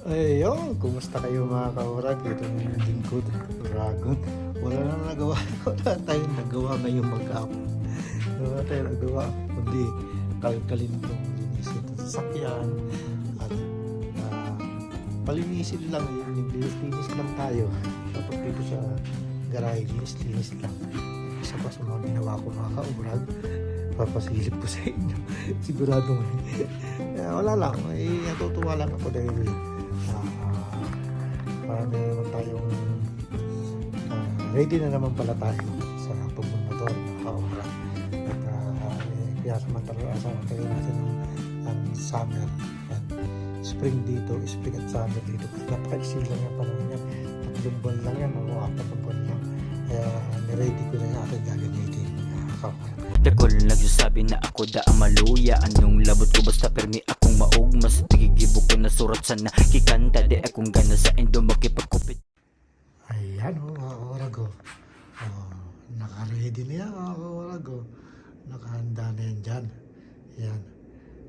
Ayun, kumusta kayo mga kaurag? Ito na yung lingkod, dragon. Wala na nagawa. Wala tayong nagawa ngayong mag-up. Wala tayong nagawa. Kundi kalkalin itong linisin itong sasakyan. At palinisin lang. Linis lang tayo. Tapos dito sa garahe, linis lang. Isa pa sa mga ginawa ko mga kaurag. Papasilip ko sa inyo. Siguradong wala lang. Natutuwa lang ako dahil marami na naman tayong ready na naman pala tayo sa pagmumotor mga kaurag. At kaya samantala natin ang summer at spring dito, spring at summer dito. Napaka-easy lang yung panahon niya. 3 buwan lang yan, mga 4 buwan lang. Kaya niready ko na yung aking gagamitin mga kaurag. Dakol nagsasabi na ako da ang maluya. Anong labot ko basta permi akong maog. Mas nagigibo ko na surat sa nakikanta. Di akong gana sa indo makipagkupit. Ayan o mga kaurag o. Naka-ready na yan mga kaurag o. Nakahanda na yan dyan. Ayan.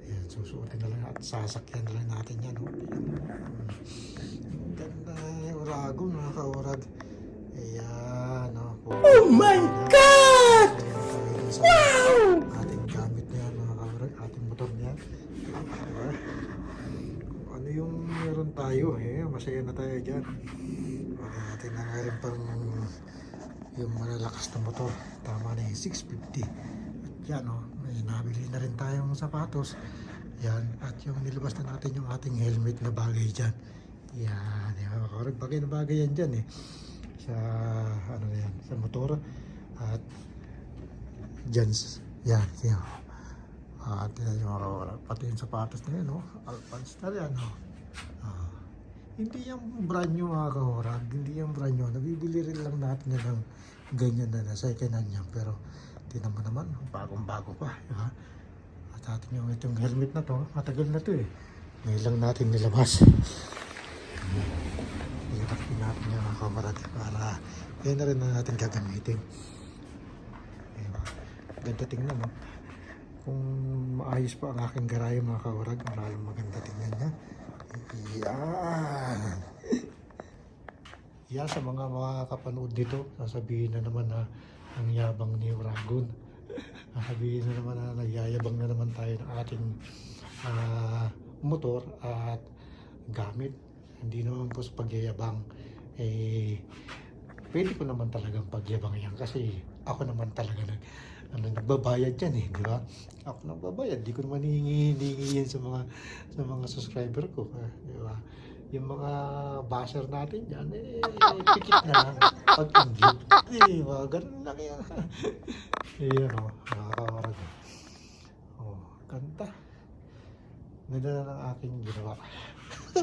Ayan, susuotin na lang at sasakyan na lang natin yan o. Ang ganda yung urago mga kaurag. Ayan o. Oh my God! Wow! Ating gamit na yan mga kaurag. Ating motor na yan. Ano yung meron tayo masaya na tayo dyan. Natin na nga rin pang yung malalakas na motor. Tama na yung 650. At yan may nabili na rin tayong sapatos. Yan. At yung nilabas na natin yung ating helmet na bagay dyan. Yan. Bagay na bagay yan dyan sa ano na yan, sa motor. At dyan. Yan. Yan. At yan yung pati yung sapatos na yan Alphans na yan hindi yung brand new mga kahorag, hindi yung brand new. Nabibili rin lang natin ng ganyan na second hand niya. Pero tinan mo naman, bagong bago pa. Diba? At atin yung itong helmet na to, matagal na to ngayon lang natin nilabas. Ilapin natin yung mga kamarad para yan na rin na natin gagamitin. Diba? Ganda tingnan Kung maayos pa ang aking garahe mga kaurag, maraming maganda tingnan niya. Yan. Yan sa mga kapanood dito, sasabihin na naman na ang yabang ni Dragon. Sasabihin na naman na nagyayabang na naman tayo ng ating motor at gamit. Hindi naman po sa pagyayabang. Pwede ko naman talagang pagyabang yan kasi ako naman talaga nagbabayad yan di ba? Ako nagbabayad, di ko naman hihingi yan sa mga subscriber ko, di ba? Yung mga basher natin dyan, pikit na lang pag-inggit, di ba? Ganun lang yan. Ayan nakakawarag. Kanta. Ganda na ng aking ginawa.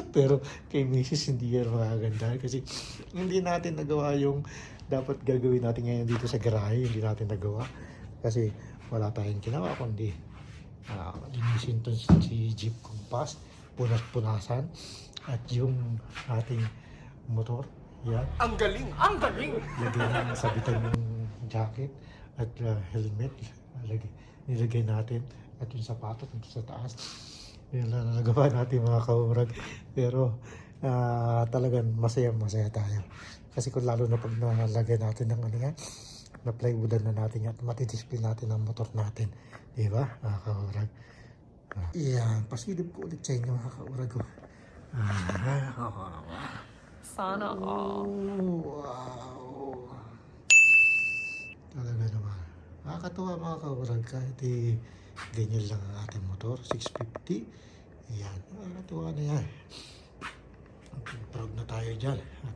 Pero kay Mrs. hindi yan magaganda kasi hindi natin nagawa yung dapat gagawin natin ngayon dito sa garahe. Hindi natin nagawa kasi wala tayong ginawa kundi linisin to si Jeep Compass, punas-punasan at yung ating motor yan. Ang galing! Ang galing! Lagyan na sabitan yung jacket at helmet nilagay natin at yung sapatos dito sa taas. Yun lang nagawa natin mga kaurag. Pero talagang masaya tayo. Kasi kung lalo na pag nalagay natin ng na plywoodan na natin at matidisplay natin ang motor natin. Diba mga kaurag? Yan. Pasilip ko ulit sa inyo mga kaurag. Sana all. Wow. Talaga naman. Nakakatuwa mga kaurag kahit ganyan lang ang ating motor, 650. Ayan, nakakatuwa na yan. Proud na tayo dyan at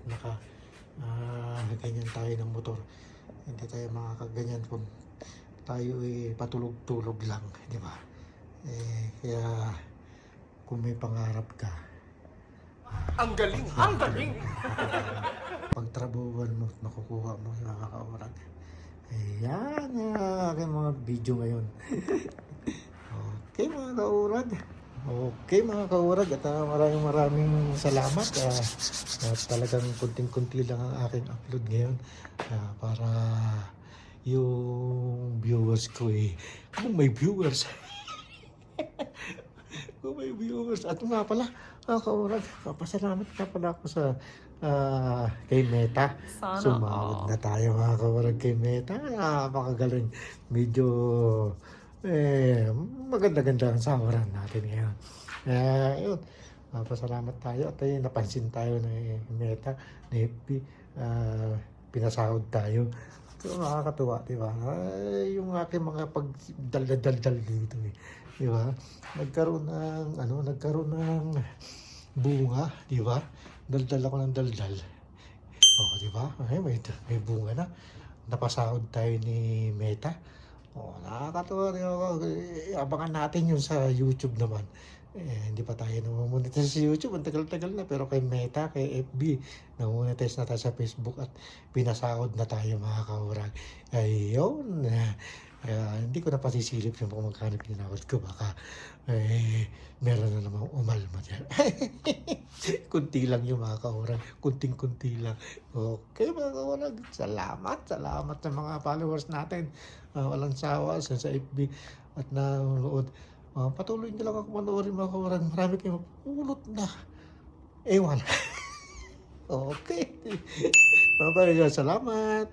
ganyan tayo ng motor. Hindi tayo makakaganyan kung tayo patulog-tulog lang, di ba? Kaya kung may pangarap ka, ang galing! Ang galing! Pagtrabuhan mo, makukuha mo yung mga kaurag. Ayan aking mga video ngayon. Okay mga kaurag. Okay mga kaurag at maraming salamat. Talagang kunting-kunti lang ang aking upload ngayon para yung viewers ko kung may viewers may viewers. At nga pala, kaurag, papasalamat ka pala ako sa kay Meta. Sana Sumawad all. na tayo mga kaurag kay Meta. Napakagaling. Medyo maganda-ganda ang sawaran natin ngayon. Yun. Pasalamat tayo at napansin tayo ng Meta, ni FB. Pinasahod tayo. So, nakakatuwa, di ba? Yung aking mga pagdaldal dito, di ba? Nagkaroon ng bunga, di ba? Daldal ako ng daldal. Oh, di ba? May bunga na. Napasahod tayo ni Meta. Oh, nakakatuwa rin ako. Abangan natin yun sa YouTube naman. Hindi pa tayo namamonetize sa YouTube. Ang tagal-tagal na. Pero kay Meta, kay FB, namamonetize na tayo sa Facebook at pinasahod na tayo mga kaurag. Ayun. Hindi ko na pasisilip yung kung magkano pinahod ko. Baka meron na namang umalma dyan. Kunti lang yung mga kaurag. Kunting-kunti lang. Okay mga kaurag. Salamat sa mga followers natin. Walang sawa sa FB at nanonood. Patuloy nyo lang ako manoorin mga kaurag. Marami kayong mapulot na. Ewan. Okay. Salamat.